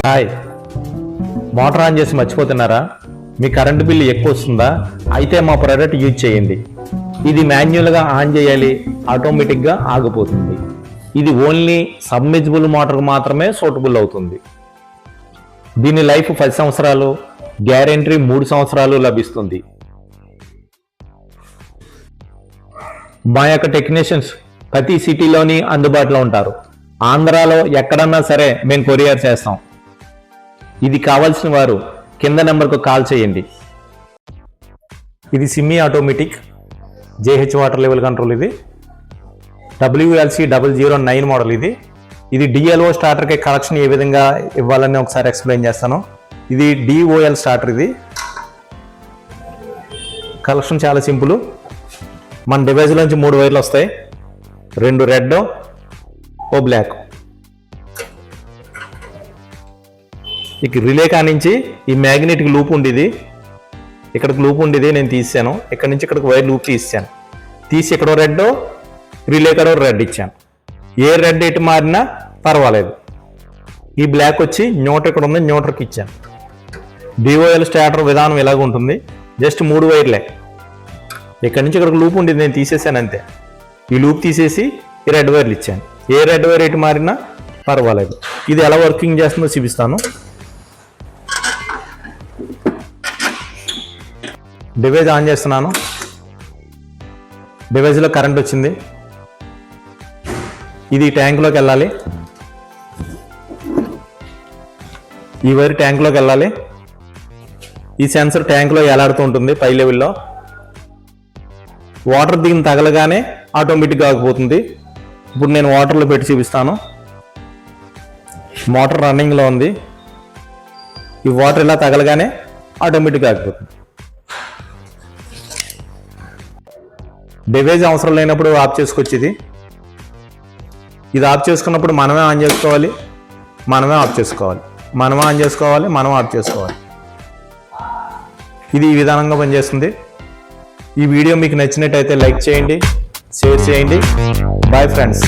Hi, motor on చేసి మర్చిపోతున్నారా? మీ current bill ఎక్కువ వస్తుందా? అయితే మా ప్రోడక్ట్ యూజ్ చేయండి. ఇది మాన్యువల్గా ఆన్ చేయాలి, ఆటోమేటిక్గా ఆగిపోతుంది. ఇది ఓన్లీ సబ్మెర్జిబుల్ మోటార్కు మాత్రమే సూటబుల్ అవుతుంది. దీని లైఫ్ 10 సంవత్సరాలు, గ్యారెంటీ 3 సంవత్సరాలు లభిస్తుంది. మా యొక్క టెక్నీషియన్స్ ప్రతి సిటీలోని అందుబాటులో ఉంటారు. ఆంధ్రాలో ఎక్కడన్నా సరే మేము కొరియర్ చేస్తాం. ఇది కావాల్సిన వారు కింద నెంబర్కు కాల్ చేయండి. ఇది Simmi automatic JH water level control. ఇది WLC 009 మోడల్. ఇది DLO స్టార్టర్కి కనెక్షన్ ఏ విధంగా ఇవ్వాలని ఒకసారి ఎక్స్ప్లెయిన్ చేస్తాను. ఇది DOL స్టార్టర్. ఇది కనెక్షన్ చాలా సింపుల్. మన డివైస్లోంచి 3 వైర్లు వస్తాయి, 2 రెడ్, ఓ బ్లాక్. ఇక రిలే కానించి ఈ మ్యాగ్నెటిక్ లూప్ ఉండేది, ఇక్కడికి లూప్ ఉండేది నేను తీసాను. ఇక్కడ నుంచి ఇక్కడికి వైర్ లూప్ తీసాను. తీసి ఇక్కడ రెడ్, రిలే ఇక్కడ రెడ్ ఇచ్చాను. ఏ రెడ్ ఎటు మారినా పర్వాలేదు. ఈ బ్లాక్ వచ్చి న్యూట్రల్ ఇక్కడ ఉంది, న్యూట్రల్కి ఇచ్చాను. DOL స్టార్టర్ విధానం ఇలాగ ఉంటుంది. జస్ట్ 3 వైర్లే. ఇక్కడ నుంచి ఇక్కడికి లూప్ ఉండేది నేను తీసేసాను అంతే. ఈ లూప్ తీసేసి ఈ రెడ్ వైర్లు ఇచ్చాను. ఏ రెడ్ వైర్ ఎటు మారినా పర్వాలేదు. ఇది ఎలా వర్కింగ్ చేస్తుందో చూపిస్తాను. డివైస్ ఆన్ చేస్తున్నాను. డివైస్లో కరెంట్ వచ్చింది. ఇది ట్యాంక్లోకి వెళ్ళాలి. ఈ వైర్ ట్యాంక్లోకి వెళ్ళాలి. ఈ సెన్సర్ ట్యాంక్లో ఎలాడుతూ ఉంటుంది పై లెవెల్లో. వాటర్ దిగిన తగలగానే ఆటోమేటిక్గా ఆగిపోతుంది. ఇప్పుడు నేను వాటర్లో పెట్టి చూపిస్తాను. మోటార్ రన్నింగ్లో ఉంది. ఈ వాటర్ ఇలా తగలగానే ఆటోమేటిక్గా ఆగిపోతుంది. డివైస్ అవసరం లేనప్పుడు ఆఫ్ చేసుకోవచ్చు. ఇది ఆఫ్ చేసుకున్నప్పుడు మనమే ఆన్ చేసుకోవాలి, మనమే ఆఫ్ చేసుకోవాలి, మనమే ఆన్ చేసుకోవాలి, మనం ఆఫ్ చేసుకోవాలి. ఇది ఈ విధానంగా పనిచేస్తుంది. ఈ వీడియో మీకు నచ్చినట్టయితే లైక్ చేయండి, షేర్ చేయండి. Bye friends.